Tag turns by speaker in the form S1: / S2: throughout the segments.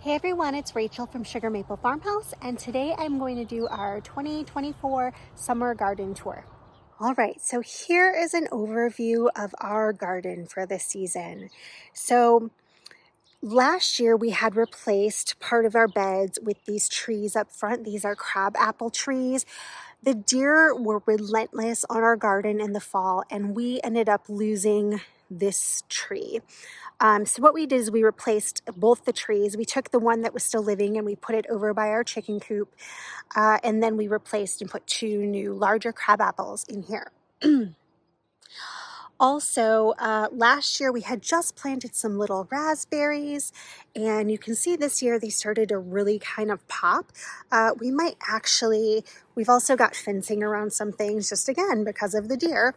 S1: Hey everyone, it's Rachel from Sugar Maple Farmhouse, and today I'm going to do our 2024 Summer Garden Tour. All right, so here is an overview of our garden for this season. So last year we had replaced part of our beds with these trees up front. These are crab apple trees. The deer were relentless on our garden in the fall, and we ended up losing this tree. So what we did is we replaced both the trees. We took the one that was still living and we put it over by our chicken coop. And then we replaced and put two new larger crab apples in here. Also, last year we had just planted some little raspberries, and you can see this year they started to really kind of pop. We've also got fencing around some things, just again because of the deer.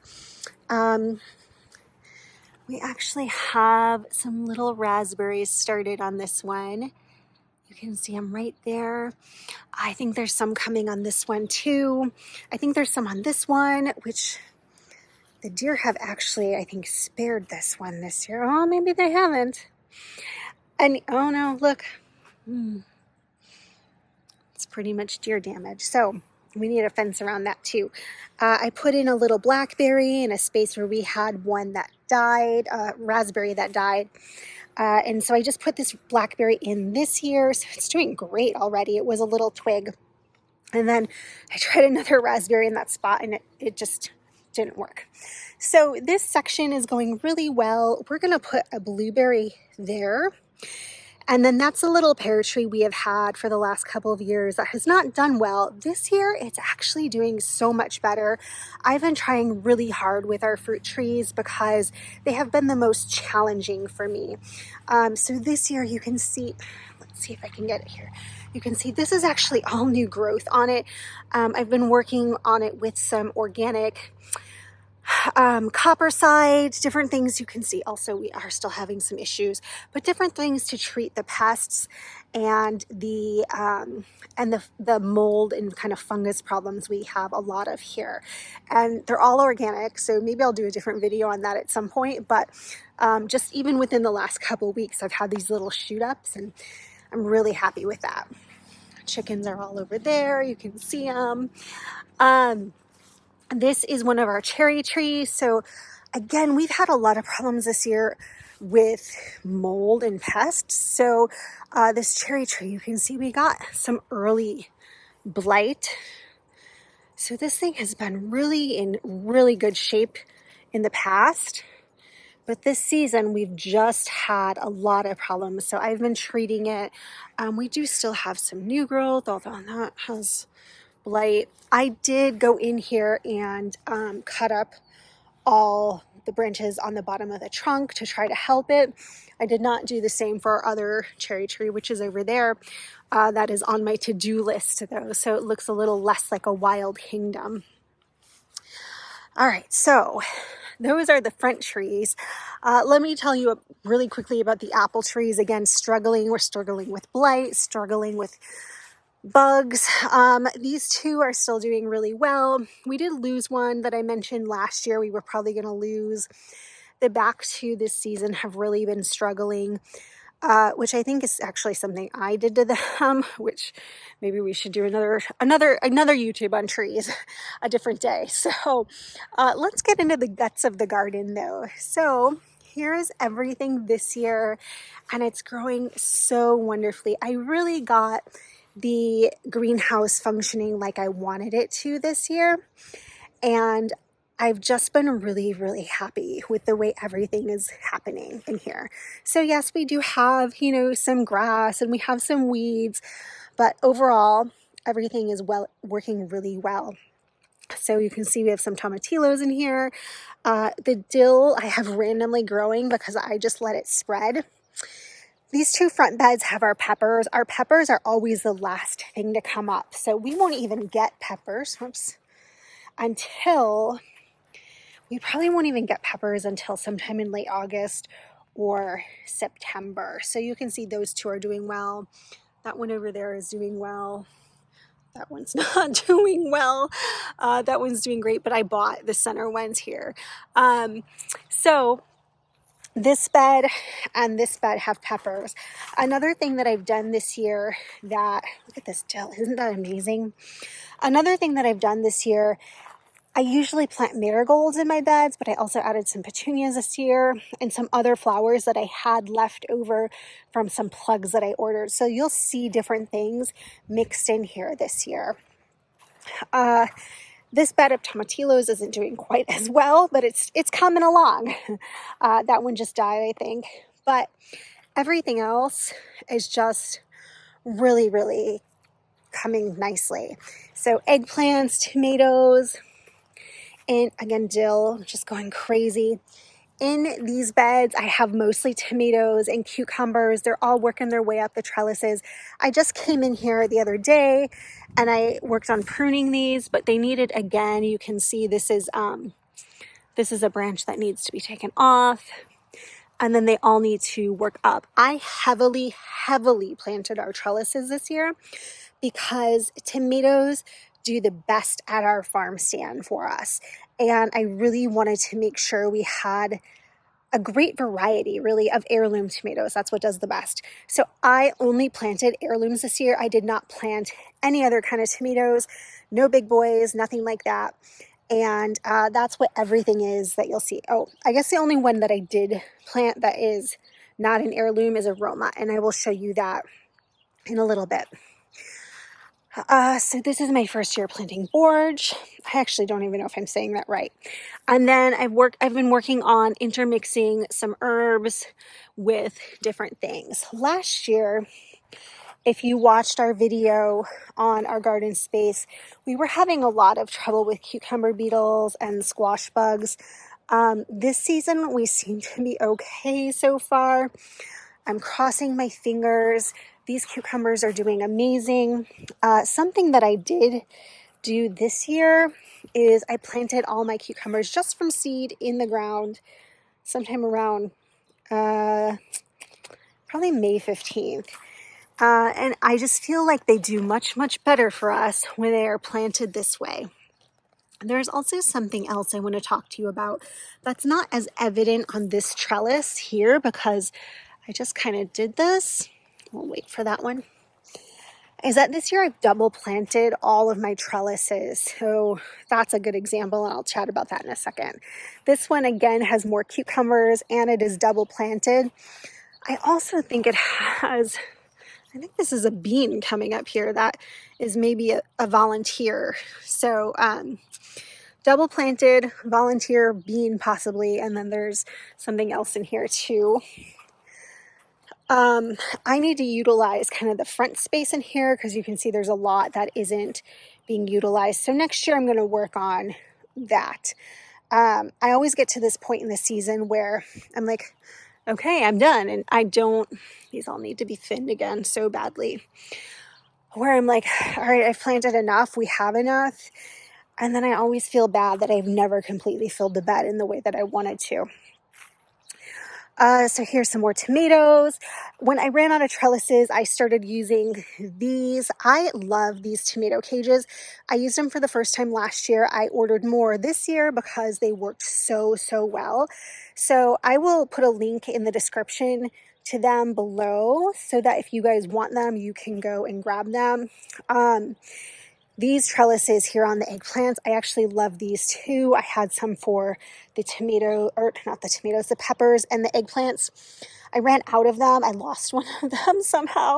S1: We actually have some little raspberries started on this one. You can see them right there. I think there's some coming on this one too. I think there's some on this one, which the deer have actually, I think, spared this one this year. Oh, maybe they haven't. And oh no, look. It's pretty much deer damage. So we need a fence around that too. I put in a little blackberry in a space where we had one that died, raspberry that died. And so I just put this blackberry in this year. So it's doing great already. It was a little twig. And then I tried another raspberry in that spot and it just didn't work. So this section is going really well. We're going to put a blueberry there. And then that's a little pear tree we have had for the last couple of years that has not done well. This year, it's actually doing so much better. I've been trying really hard with our fruit trees because they have been the most challenging for me. So this year you can see, let's see if I can get it here. You can see this is actually all new growth on it. I've been working on it with some organic copper side, different things you can see. Also, we are still having some issues, but different things to treat the pests and the mold and kind of fungus problems we have a lot of here. And they're all organic, so maybe I'll do a different video on that at some point. But just even within the last couple weeks, I've had these little shoot ups, and I'm really happy with that. Chickens are all over there. You can see them. This is one of our cherry trees. So again, we've had a lot of problems this year with mold and pests. So this cherry tree, you can see we got some early blight. So this thing has been really in really good shape in the past. But this season, we've just had a lot of problems. So I've been treating it. We do still have some new growth, although that has blight. I did go in here and cut up all the branches on the bottom of the trunk to try to help it. I did not do the same for our other cherry tree, which is over there. That is on my to-do list though, so it looks a little less like a wild kingdom. All right, so those are the front trees. Let me tell you really quickly about the apple trees. Again, we're struggling with blight, struggling with bugs. These two are still doing really well. We did lose one that I mentioned last year. We were probably going to lose. The back two this season have really been struggling, which I think is actually something I did to them, which maybe we should do another YouTube on trees a different day. So let's get into the guts of the garden though. So here is everything this year, and it's growing so wonderfully. I really got the greenhouse functioning like I wanted it to this year, and I've just been really, really happy with the way everything is happening in here. So yes, we do have, some grass and we have some weeds, but overall, everything is working really well. So you can see we have some tomatillos in here. The dill I have randomly growing because I just let it spread. These two front beds have our peppers. Our peppers are always the last thing to come up. So we won't even get peppers, we probably won't even get peppers until sometime in late August or September. So you can see those two are doing well. That one over there is doing well. That one's not doing well. That one's doing great, but I bought the center ones here. So This bed and this bed have peppers. Another thing that I've done this year that, look at this dill, isn't that amazing? Another thing that I've done this year, I usually plant marigolds in my beds, but I also added some petunias this year and some other flowers that I had left over from some plugs that I ordered. So you'll see different things mixed in here this year. This bed of tomatillos isn't doing quite as well, but it's coming along. That one just died, I think. But everything else is just really, really coming nicely. So eggplants, tomatoes, and again, dill, just going crazy. In these beds, I have mostly tomatoes and cucumbers. They're all working their way up the trellises. I just came in here the other day and I worked on pruning these, but they needed, again, you can see this is a branch that needs to be taken off. And then they all need to work up. I heavily planted our trellises this year because tomatoes do the best at our farm stand for us. And I really wanted to make sure we had a great variety, really, of heirloom tomatoes. That's what does the best. So I only planted heirlooms this year. I did not plant any other kind of tomatoes, no big boys, nothing like that. And that's what everything is that you'll see. Oh, I guess the only one that I did plant that is not an heirloom is aroma, and I will show you that in a little bit. So this is my first year planting borage. I actually don't even know if I'm saying that right. And then I've been working on intermixing some herbs with different things. Last year, if you watched our video on our garden space, we were having a lot of trouble with cucumber beetles and squash bugs. This season, we seem to be okay so far. I'm crossing my fingers. These cucumbers are doing amazing. Something that I did do this year is I planted all my cucumbers just from seed in the ground sometime around probably May 15th. And I just feel like they do much better for us when they are planted this way. There's also something else I want to talk to you about that's not as evident on this trellis here because I just kind of did this. We'll wait for that one. Is that this year I've double planted all of my trellises. So that's a good example, and I'll chat about that in a second. This one again has more cucumbers and it is double planted. I also think it has, I think this is a bean coming up here that is maybe a volunteer. So double planted, volunteer, bean possibly, and then there's something else in here too. I need to utilize kind of the front space in here because you can see there's a lot that isn't being utilized. So next year I'm going to work on that. I always get to this point in the season where I'm like, okay, I'm done. And these all need to be thinned again so badly. Where I'm like, all right, I've planted enough. We have enough. And then I always feel bad that I've never completely filled the bed in the way that I wanted to. So here's some more tomatoes. When I ran out of trellises, I started using these. I love these tomato cages. I used them for the first time last year. I ordered more this year because they worked so well. So I will put a link in the description to them below so that if you guys want them, you can go and grab them. These trellises here on the eggplants, I actually love these too. I had some for the the peppers and the eggplants. I ran out of them. I lost one of them somehow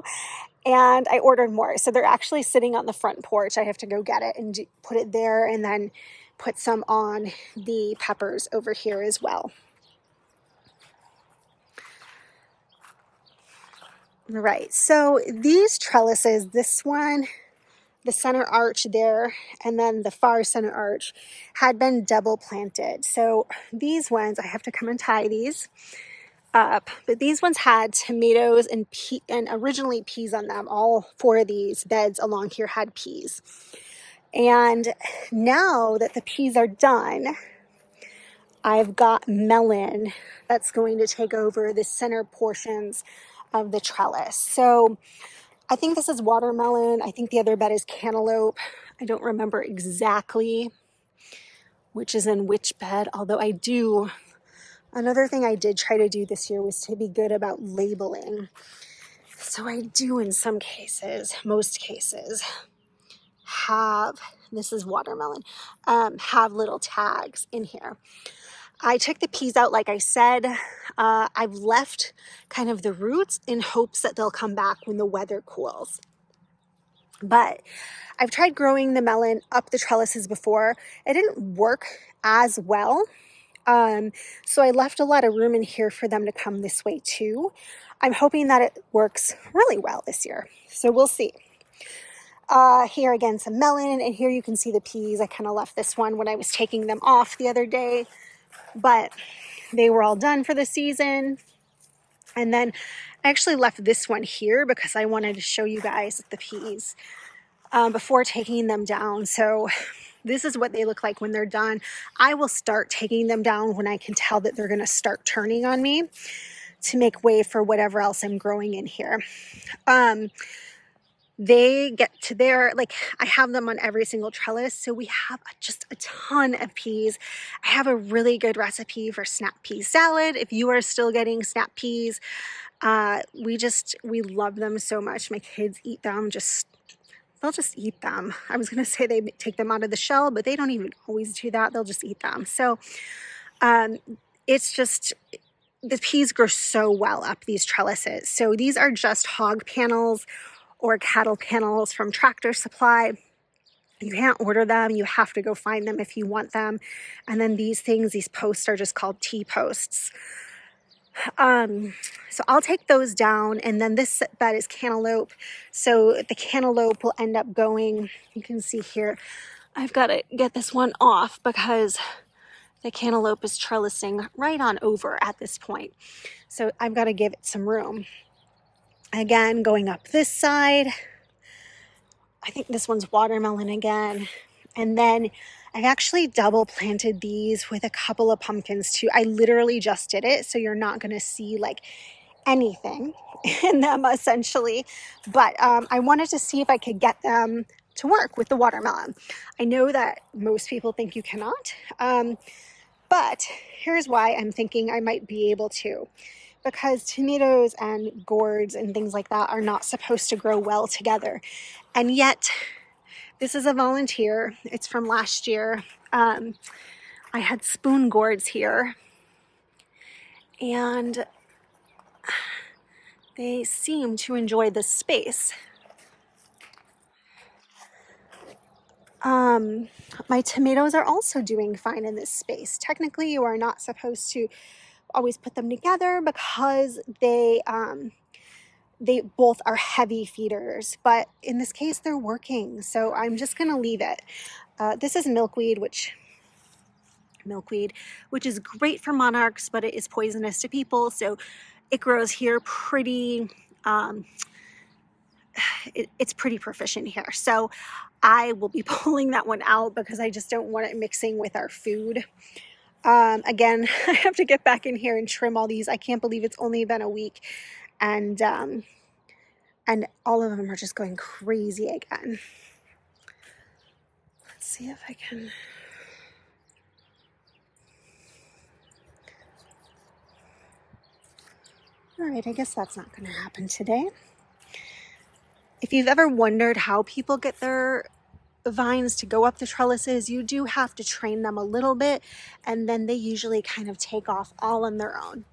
S1: and I ordered more. So they're actually sitting on the front porch. I have to go get it and put it there and then put some on the peppers over here as well. Right, so these trellises, this one, the center arch there, and then the far center arch had been double planted. So these ones, I have to come and tie these up, but these ones had tomatoes and originally peas on them. All four of these beds along here had peas. And now that the peas are done, I've got melon that's going to take over the center portions of the trellis. So I think this is watermelon. I think the other bed is cantaloupe. I don't remember exactly which is in which bed, although I do Another thing I did try to do this year was to be good about labeling. So I do in some cases, most cases, have, this is watermelon, have little tags in here. I took the peas out, like I said. I've left kind of the roots in hopes that they'll come back when the weather cools. But I've tried growing the melon up the trellises before. It didn't work as well. So I left a lot of room in here for them to come this way too. I'm hoping that it works really well this year. So we'll see. Here again, some melon, and here you can see the peas. I kind of left this one when I was taking them off the other day, but they were all done for the season. And then I actually left this one here because I wanted to show you guys the peas before taking them down. So this is what they look like when they're done. I will start taking them down when I can tell that they're going to start turning on me to make way for whatever else I'm growing in here. They get to their, like, I have them on every single trellis. So we have just a ton of peas. I have a really good recipe for snap pea salad. If you are still getting snap peas, we love them so much. My kids eat them, they'll just eat them. I was going to say they take them out of the shell, but they don't even always do that. They'll just eat them. So it's just, the peas grow so well up these trellises. So these are just hog panels or cattle panels from Tractor Supply. You can't order them. You have to go find them if you want them. And then these posts are just called T-posts. So I'll take those down, and then this bed is cantaloupe. So the cantaloupe will end up going, you can see here, I've got to get this one off because the cantaloupe is trellising right on over at this point. So I've got to give it some room. Again, going up this side, I think this one's watermelon again. And then I've actually double planted these with a couple of pumpkins too. I literally just did it, so you're not going to see like anything in them essentially. But I wanted to see if I could get them to work with the watermelon. I know that most people think you cannot, but here's why I'm thinking I might be able to. Because tomatoes and gourds and things like that are not supposed to grow well together. And yet, this is a volunteer. It's from last year. I had spoon gourds here, and they seem to enjoy this space. My tomatoes are also doing fine in this space. Technically, you are not supposed to always put them together because they both are heavy feeders, but in this case they're working, so I'm just gonna leave it. This is milkweed, which is great for monarchs, but it is poisonous to people, so it grows here pretty it's pretty proficient here. So I will be pulling that one out because I just don't want it mixing with our food. Again, I have to get back in here and trim all these. I can't believe it's only been a week, and all of them are just going crazy again. Let's see if I can. All right, I guess that's not going to happen today. If you've ever wondered how people get their vines to go up the trellises, you do have to train them a little bit, and then they usually kind of take off all on their own.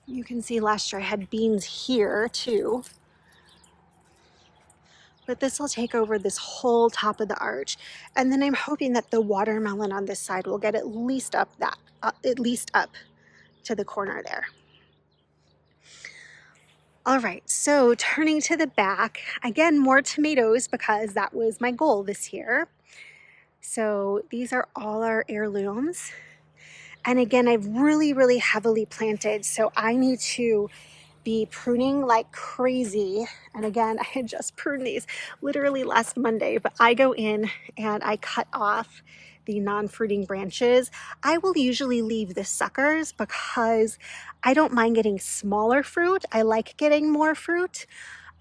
S1: You can see last year I had beans here too, but this will take over this whole top of the arch, and then I'm hoping that the watermelon on this side will get at least up to the corner there. All right, so turning to the back, again, more tomatoes because that was my goal this year. So these are all our heirlooms. And again, I've really heavily planted, so I need to be pruning like crazy. And again, I had just pruned these literally last Monday, but I go in and I cut off the non-fruiting branches. I will usually leave the suckers because I don't mind getting smaller fruit. I like getting more fruit,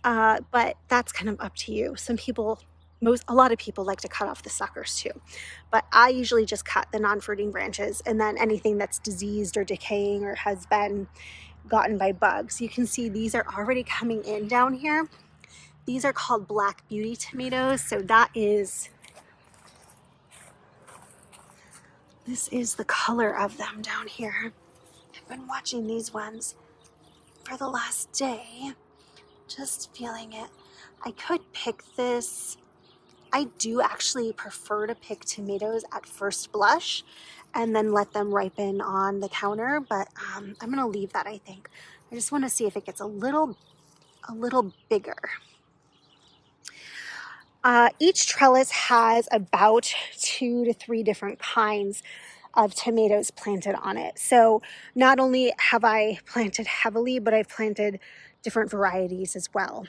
S1: but that's kind of up to you. Some people a lot of people like to cut off the suckers too, but I usually just cut the non-fruiting branches, and then anything that's diseased or decaying or has been gotten by bugs. You can see these are already coming in down here. These are called Black Beauty tomatoes. So this is the color of them down here. I've been watching these ones for the last day, just feeling it. I could pick this. I do actually prefer to pick tomatoes at first blush and then let them ripen on the counter, but I'm gonna leave that, I think. I just wanna see if it gets a little bigger. Each trellis has about 2 to 3 different kinds of tomatoes planted on it. So not only have I planted heavily, but I've planted different varieties as well.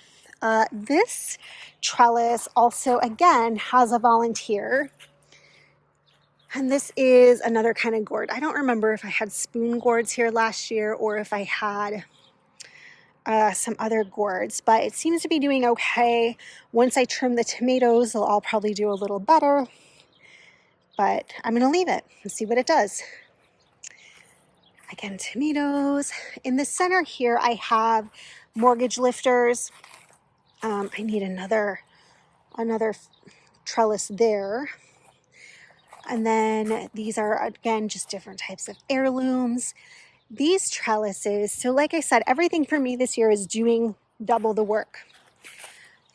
S1: This trellis also, again, has a volunteer. And this is another kind of gourd. I don't remember if I had spoon gourds here last year or if I had some other gourds, but it seems to be doing okay. Once I trim the tomatoes, I'll probably do a little better, but I'm gonna leave it and see what it does. Again, tomatoes. In the center here, I have mortgage lifters. I need another trellis there. And then these are, again, just different types of heirlooms. These trellises, so like I said, everything for me this year is doing double the work.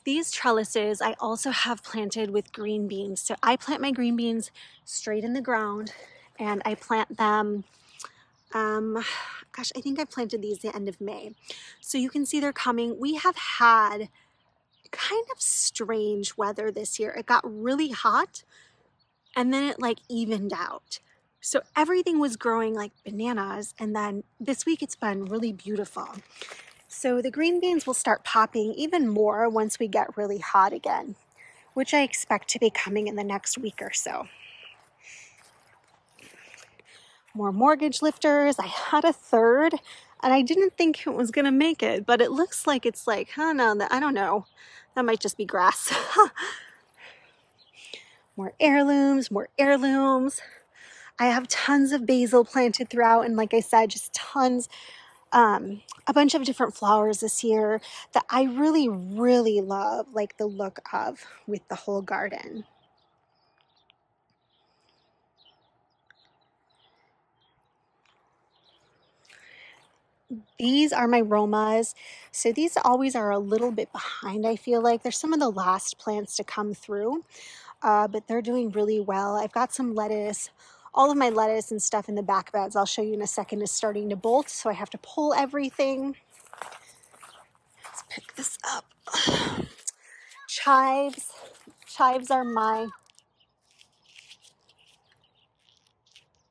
S1: These trellises I also have planted with green beans. So I plant my green beans straight in the ground, and I plant them, gosh, I think I planted these the end of May. So you can see they're coming. We have had kind of strange weather this year. It got really hot and then it like evened out. So everything was growing like bananas, and then this week it's been really beautiful. So the green beans will start popping even more once we get really hot again, which I expect to be coming in the next week or so. More mortgage lifters. I had a third and I didn't think it was gonna make it, but it looks like it's like, I don't know. That might just be grass. More heirlooms, more heirlooms. I have tons of basil planted throughout, and like I said, just tons, a bunch of different flowers this year that I really, really love, like the look of with the whole garden. These are my Romas. So these always are a little bit behind, I feel like. They're some of the last plants to come through, but they're doing really well. I've got some lettuce. All of my lettuce and stuff in the back beds, I'll show you in a second, is starting to bolt, so I have to pull everything. Let's pick this up. Chives. Chives are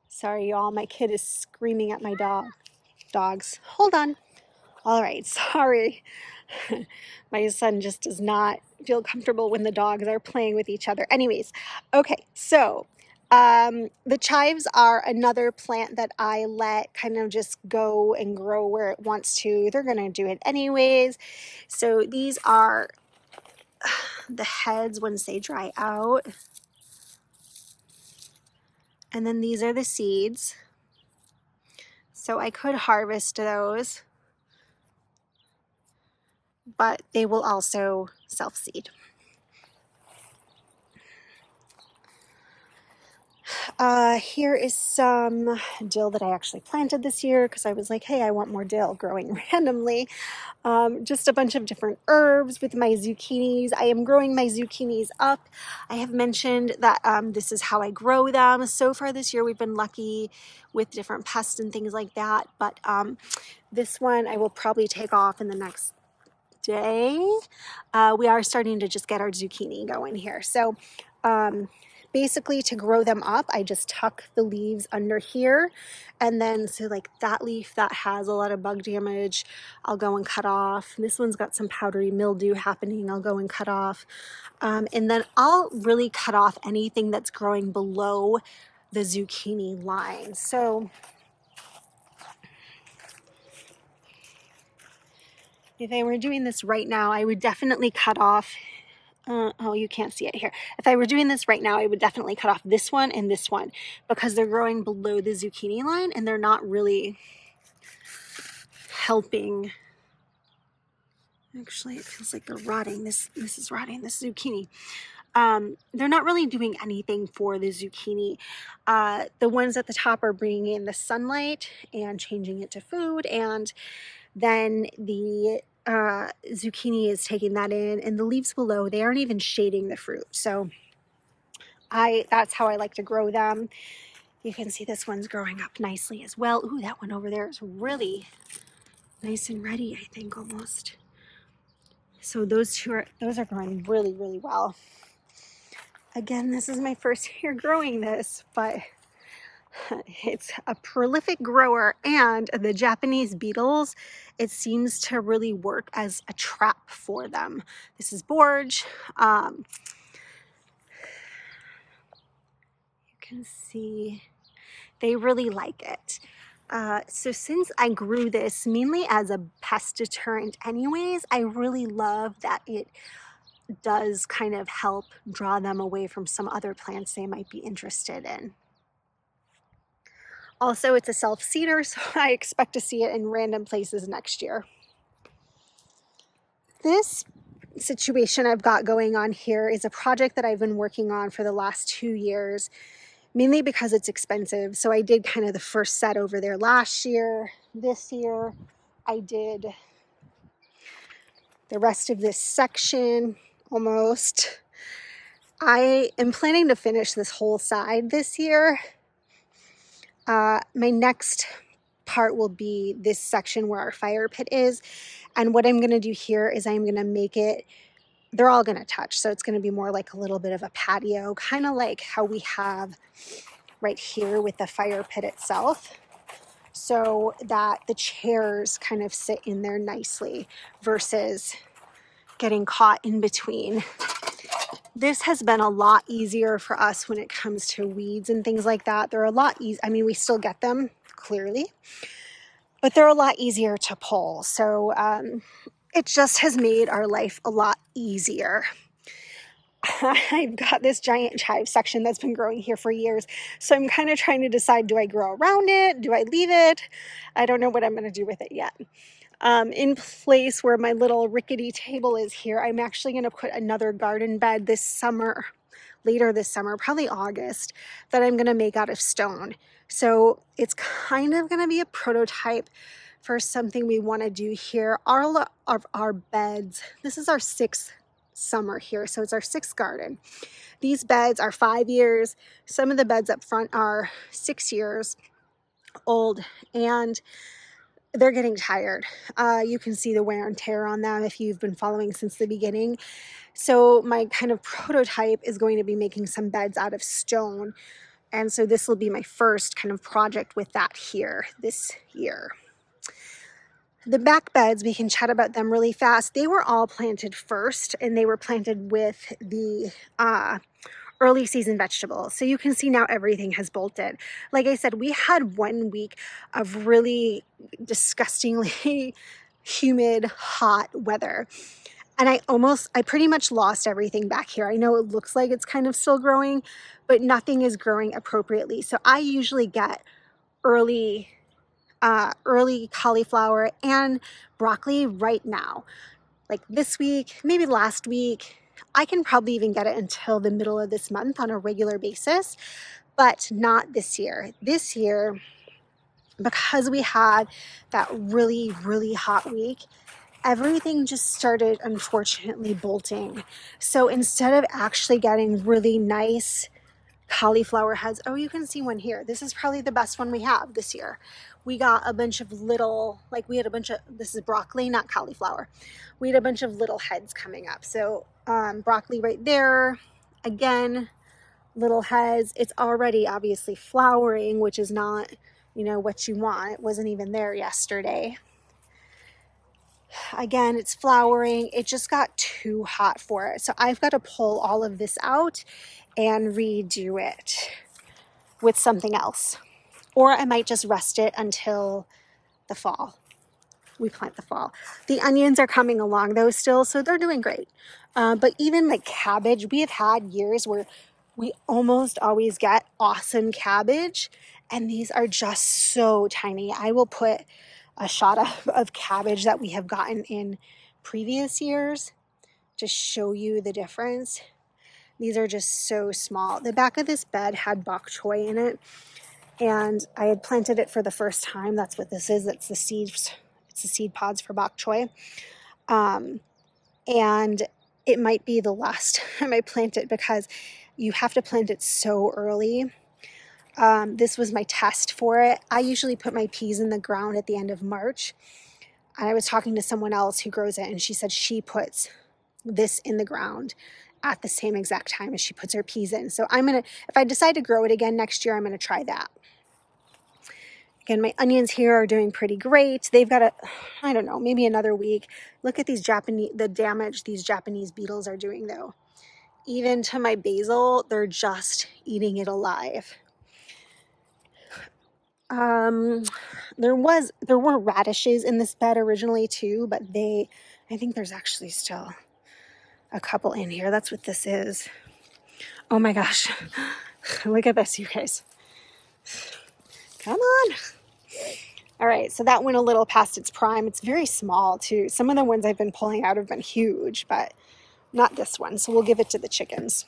S1: sorry y'all, my kid is screaming at my dogs. Hold on. All right, sorry. My son just does not feel comfortable when the dogs are playing with each other. Anyways, okay, so the chives are another plant that I let kind of just go and grow where it wants to. They're going to do it anyways. So these are the heads once they dry out. And then these are the seeds. So I could harvest those, but they will also self-seed. Here is some dill that I actually planted this year because I was like, hey, I want more dill growing randomly. Just a bunch of different herbs with my zucchinis. I am growing my zucchinis up. I have mentioned that this is how I grow them. So far this year, we've been lucky with different pests and things like that. But this one I will probably take off in the next day. We are starting to just get our zucchini going here. So basically, to grow them up, I just tuck the leaves under here, and then so like that leaf that has a lot of bug damage, I'll go and cut off. This one's got some powdery mildew happening, I'll go and cut off. And then I'll really cut off anything that's growing below the zucchini line. So if I were doing this right now, I would definitely cut off oh, you can't see it here. If I were doing this right now, I would definitely cut off this one and this one because they're growing below the zucchini line and they're not really helping. Actually, it feels like they're rotting. This is rotting, this zucchini. They're not really doing anything for the zucchini. The ones at the top are bringing in the sunlight and changing it to food, and then the zucchini is taking that in, and the leaves below, they aren't even shading the fruit. So that's how I like to grow them. You can see this one's growing up nicely as well. Ooh, that one over there is really nice and ready, I think, almost. So those are growing really, really well. Again, this is my first year growing this, but it's a prolific grower, and the Japanese beetles, it seems to really work as a trap for them. This is borage. You can see they really like it. So since I grew this mainly as a pest deterrent anyways, I really love that it does kind of help draw them away from some other plants they might be interested in. Also, it's a self-seeder, so I expect to see it in random places next year. This situation I've got going on here is a project that I've been working on for the last 2 years, mainly because it's expensive. So I did kind of the first set over there last year. This year, I did the rest of this section almost. I am planning to finish this whole side this year. My next part will be this section where our fire pit is. And what I'm going to do here is I'm going to make it, they're all going to touch. So it's going to be more like a little bit of a patio, kind of like how we have right here with the fire pit itself, so that the chairs kind of sit in there nicely versus getting caught in between. This has been a lot easier for us when it comes to weeds and things like that. They're a lot easier. I mean, we still get them, clearly, but they're a lot easier to pull. So it just has made our life a lot easier. I've got this giant chive section that's been growing here for years. So I'm kind of trying to decide, do I grow around it? Do I leave it? I don't know what I'm going to do with it yet. In place where my little rickety table is here, I'm actually going to put another garden bed this summer, later this summer, probably August, that I'm going to make out of stone. So it's kind of going to be a prototype for something we want to do here. All of our beds, this is our 6th summer here, so it's our 6th garden. These beds are 5 years. Some of the beds up front are 6 years old, and they're getting tired. You can see the wear and tear on them if you've been following since the beginning. So my kind of prototype is going to be making some beds out of stone. And so this will be my first kind of project with that here this year. The back beds, we can chat about them really fast. They were all planted first, and they were planted with the early season vegetables. So you can see now everything has bolted. Like I said, we had 1 week of really disgustingly humid, hot weather. And I pretty much lost everything back here. I know it looks like it's kind of still growing, but nothing is growing appropriately. So I usually get early cauliflower and broccoli right now. Like this week, maybe last week. I can probably even get it until the middle of this month on a regular basis, but not this year. This year, because we had that really, really hot week, everything just started, unfortunately, bolting. So instead of actually getting really nice cauliflower heads, oh, you can see one here. This is probably the best one we have this year. We got a bunch of little, this is broccoli, not cauliflower. We had a bunch of little heads coming up. So broccoli right there, again, little heads. It's already obviously flowering, which is not, what you want. It wasn't even there yesterday. Again, it's flowering. It just got too hot for it. So I've got to pull all of this out and redo it with something else. Or I might just rest it until the fall. we plant the fall. The onions are coming along though still, so they're doing great. But even like cabbage, we have had years where we almost always get awesome cabbage, and these are just so tiny. I will put a shot of cabbage that we have gotten in previous years to show you the difference. These are just so small. The back of this bed had bok choy in it, and I had planted it for the first time. That's what this is. It's the seeds. It's the seed pods for bok choy. And it might be the last time I plant it because you have to plant it so early. This was my test for it. I usually put my peas in the ground at the end of March. And I was talking to someone else who grows it, and she said she puts this in the ground at the same exact time as she puts her peas in. So if I decide to grow it again next year, I'm gonna try that. Again, my onions here are doing pretty great. They've got I don't know, maybe another week. Look at the damage these Japanese beetles are doing though. Even to my basil, they're just eating it alive. There were radishes in this bed originally too, but I think there's actually still a couple in here. That's what this is. Oh my gosh. Look at this, you guys. Come on. All right, so that went a little past its prime. It's very small too. Some of the ones I've been pulling out have been huge, but not this one. So we'll give it to the chickens.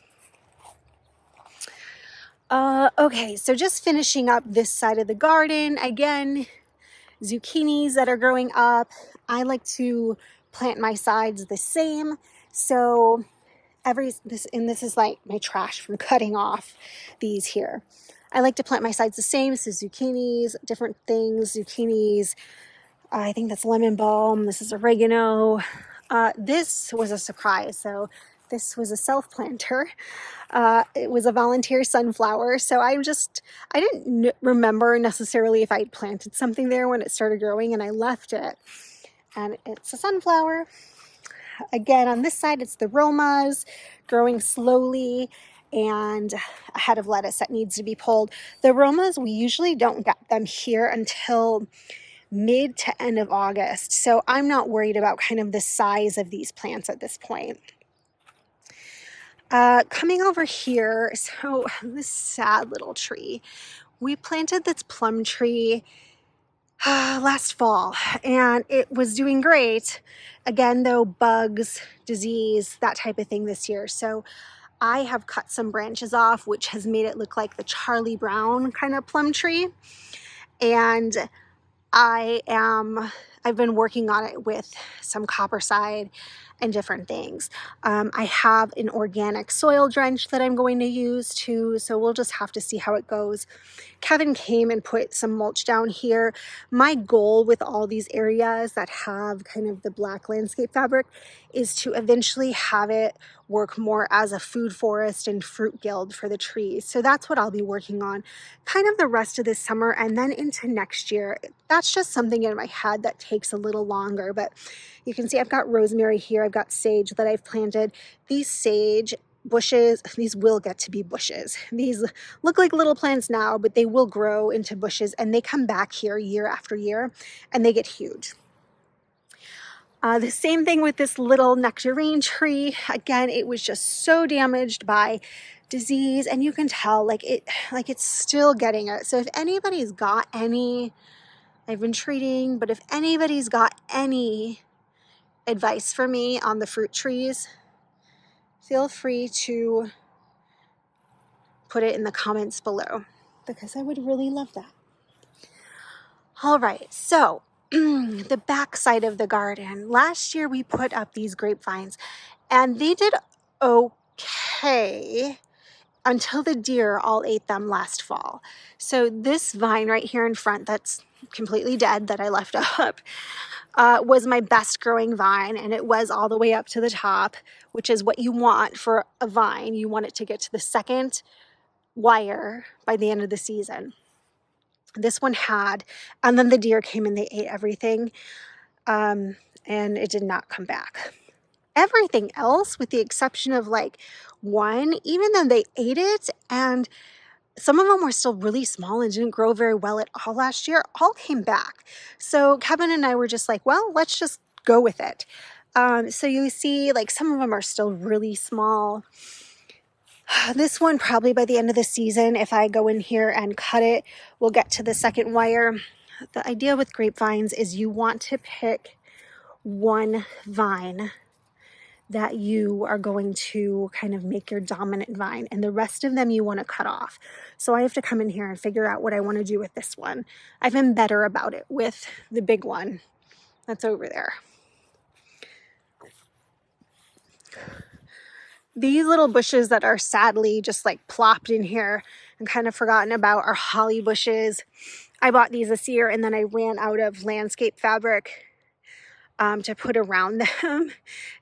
S1: Okay, so just finishing up this side of the garden. Again, zucchinis that are growing up. I like to plant my sides the same. So this is like my trash from cutting off these here. I like to plant my sides the same. So zucchinis, different things, zucchinis. I think that's lemon balm. This is oregano. This was a surprise. So this was a self-planter. It was a volunteer sunflower. So I didn't remember necessarily if I'd planted something there when it started growing, and I left it. And it's a sunflower. Again, on this side, it's the Romas growing slowly and a head of lettuce that needs to be pulled. The Romas, we usually don't get them here until mid to end of August. So I'm not worried about kind of the size of these plants at this point. Coming over here, so this sad little tree. We planted this plum tree last fall, and it was doing great. Again, though, bugs, disease, that type of thing this year. So I have cut some branches off, which has made it look like the Charlie Brown kind of plum tree. And I've been working on it with some coppercide and different things. I have an organic soil drench that I'm going to use too, so we'll just have to see how it goes. Kevin came and put some mulch down here. My goal with all these areas that have kind of the black landscape fabric is to eventually have it work more as a food forest and fruit guild for the trees. So that's what I'll be working on kind of the rest of this summer and then into next year. That's just something in my head that takes a little longer, but you can see I've got rosemary here. I've got sage that I've planted. These sage bushes, these will get to be bushes. These look like little plants now, but they will grow into bushes, and they come back here year after year and they get huge. The same thing with this little nectarine tree. Again, it was just so damaged by disease, and you can tell like it's still getting it. So if anybody's got any, I've been treating, but if anybody's got any advice for me on the fruit trees, feel free to put it in the comments below because I would really love that. All right, so the back side of the garden. Last year we put up these grapevines and they did okay until the deer all ate them last fall. So this vine right here in front that's completely dead that I left up was my best growing vine, and it was all the way up to the top, which is what you want for a vine. You want it to get to the second wire by the end of the season. This one had, and then the deer came and they ate everything, and it did not come back. Everything else, with the exception of like one, even though they ate it and some of them were still really small and didn't grow very well at all last year, all came back. So Kevin and I were just like, well, let's just go with it. So you see, like, some of them are still really small. This one, probably by the end of the season, if I go in here and cut it, we'll get to the second wire. The idea with grapevines is you want to pick one vine that you are going to kind of make your dominant vine, and the rest of them you want to cut off. So I have to come in here and figure out what I want to do with this one. I've been better about it with the big one that's over there. These little bushes that are sadly just like plopped in here and kind of forgotten about are holly bushes. I bought these this year and then I ran out of landscape fabric to put around them.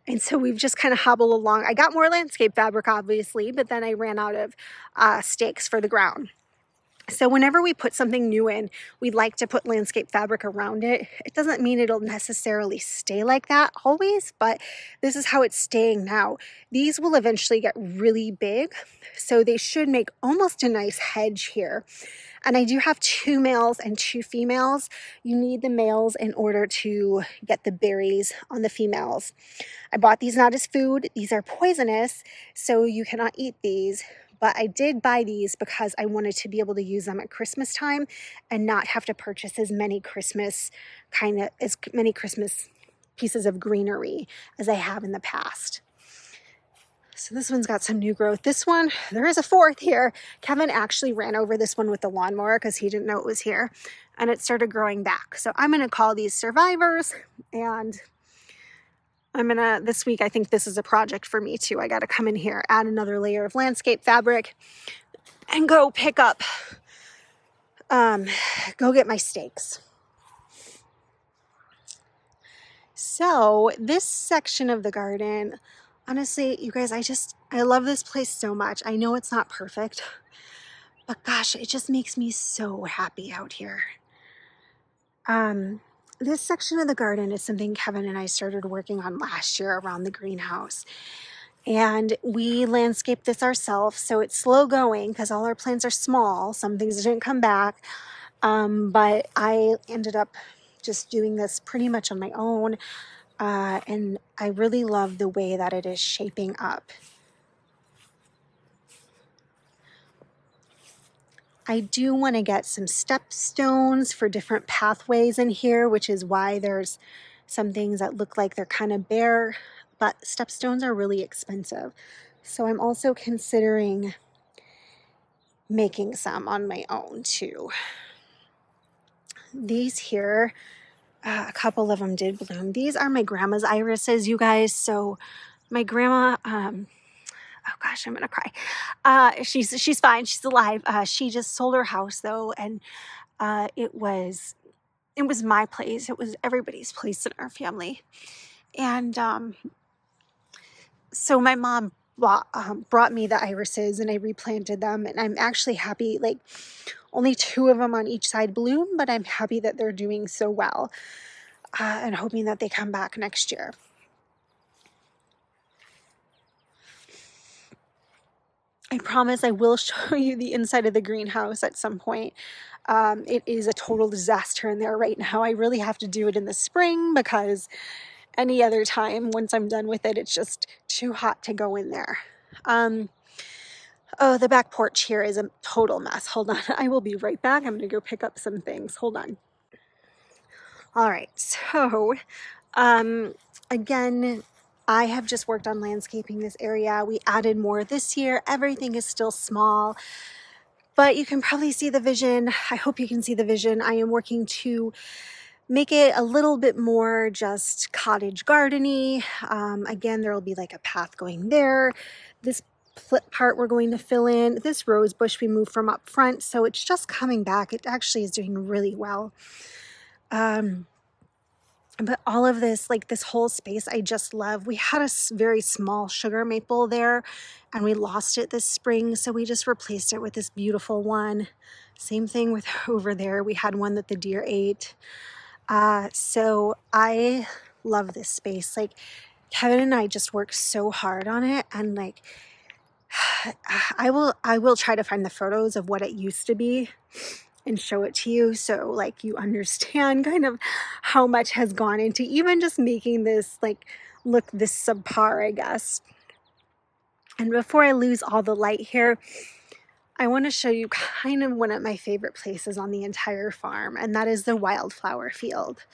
S1: And so we've just kind of hobbled along. I got more landscape fabric, obviously, but then I ran out of stakes for the ground. So whenever we put something new in, we like to put landscape fabric around it. It doesn't mean it'll necessarily stay like that always, but this is how it's staying now. These will eventually get really big, so they should make almost a nice hedge here. And I do have 2 males and 2 females. You need the males in order to get the berries on the females. I bought these not as food. These are poisonous, so you cannot eat these. But I did buy these because I wanted to be able to use them at Christmas time and not have to purchase as many Christmas pieces of greenery as I have in the past. So this one's got some new growth. This one, there is a 4th here. Kevin actually ran over this one with the lawnmower because he didn't know it was here, and it started growing back. So I'm going to call these survivors, and this week, I think this is a project for me too. I got to come in here, add another layer of landscape fabric, and go pick up, go get my stakes. So this section of the garden, honestly, you guys, I love this place so much. I know it's not perfect, but gosh, it just makes me so happy out here. This section of the garden is something Kevin and I started working on last year around the greenhouse. And we landscaped this ourselves, so it's slow going because all our plants are small. Some things didn't come back, but I ended up just doing this pretty much on my own. And I really love the way that it is shaping up. I do want to get some step stones for different pathways in here, which is why there's some things that look like they're kind of bare, but step stones are really expensive. So I'm also considering making some on my own too. These here, a couple of them did bloom. These are my grandma's irises, you guys. So my grandma, oh gosh, I'm gonna cry. She's fine. She's alive. She just sold her house though, and it was my place. It was everybody's place in our family, and so my mom brought me the irises, and I replanted them, and I'm actually happy. Like, only 2 of them on each side bloom, but I'm happy that they're doing so well, and hoping that they come back next year. I promise I will show you the inside of the greenhouse at some point. It is a total disaster in there right now. I really have to do it in the spring because any other time, once I'm done with it, it's just too hot to go in there. Oh, the back porch here is a total mess. Hold on. I will be right back. I'm going to go pick up some things. Hold on. All right. So, again, I have just worked on landscaping this area. We added more this year. Everything is still small, but you can probably see the vision. I hope you can see the vision. I am working to make it a little bit more just cottage garden-y. Again, there will be like a path going there. This part we're going to fill in. This rose bush we moved from up front, so it's just coming back. It actually is doing really well. But all of this, like this whole space, I just love. We had a very small sugar maple there, and we lost it this spring, so we just replaced it with this beautiful one. Same thing with over there. We had one that the deer ate. So I love this space. Like, Kevin and I just worked so hard on it, and like I will try to find the photos of what it used to be and show it to you, so like you understand kind of how much has gone into even just making this like look this subpar, I guess. And before I lose all the light here, I want to show you kind of one of my favorite places on the entire farm, and that is the wildflower field.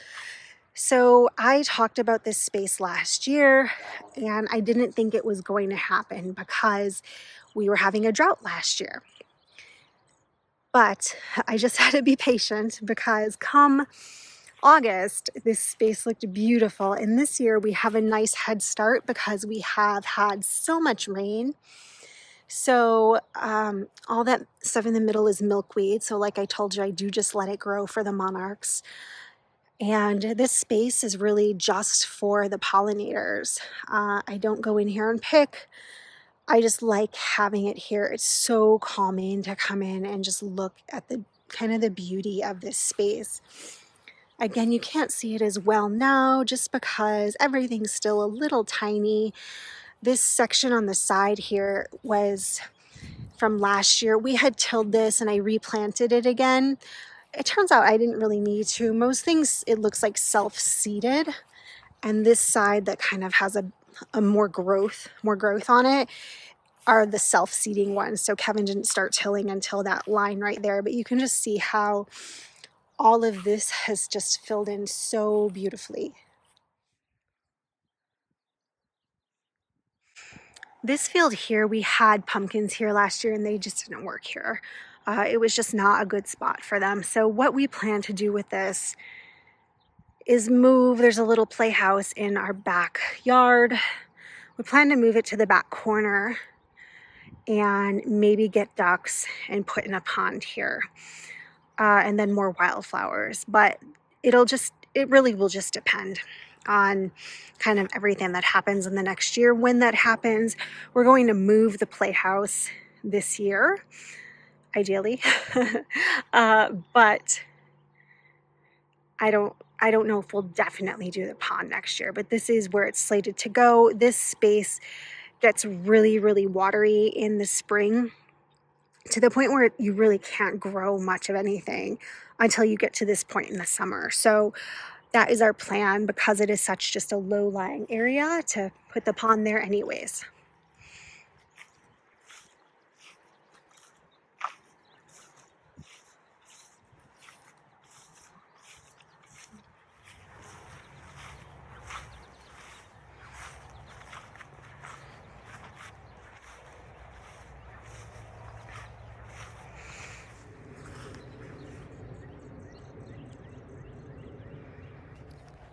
S1: So I talked about this space last year, and I didn't think it was going to happen because we were having a drought last year. But I just had to be patient because come August, this space looked beautiful. And this year we have a nice head start because we have had so much rain. So all that stuff in the middle is milkweed. So like I told you, I do just let it grow for the monarchs. And this space is really just for the pollinators. I don't go in here and pick. I just like having it here. It's so calming to come in and just look at the kind of the beauty of this space. Again, you can't see it as well now just because everything's still a little tiny. This section on the side here was from last year. We had tilled this and I replanted it again. It turns out I didn't really need to. Most things it looks like self-seeded, and this side that kind of has a more growth on it are the self-seeding ones. So Kevin didn't start tilling until that line right there, but you can just see how all of this has just filled in so beautifully. This field here, we had pumpkins here last year and they just didn't work here. It was just not a good spot for them. So what we plan to do with this is move. There's a little playhouse in our backyard. We plan to move it to the back corner and maybe get ducks and put in a pond here. And then more wildflowers. But it really will just depend on kind of everything that happens in the next year. When that happens, we're going to move the playhouse this year, ideally. But I don't know if we'll definitely do the pond next year, but this is where it's slated to go. This space gets really, really watery in the spring to the point where you really can't grow much of anything until you get to this point in the summer. So that is our plan because it is such just a low-lying area to put the pond there anyways.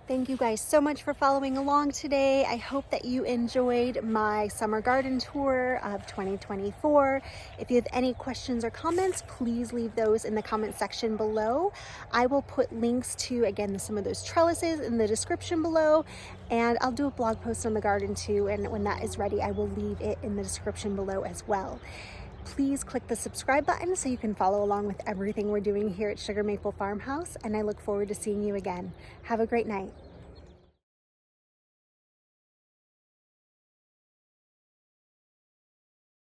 S1: Thank you guys so much for following along today. I hope that you enjoyed my summer garden tour of 2024. If you have any questions or comments, please leave those in the comment section below. I will put links to, again, some of those trellises in the description below, and I'll do a blog post on the garden too, and when that is ready, I will leave it in the description below as well. Please click the subscribe button so you can follow along with everything we're doing here at Sugar Maple Farmhouse, and I look forward to seeing you again. Have a great night.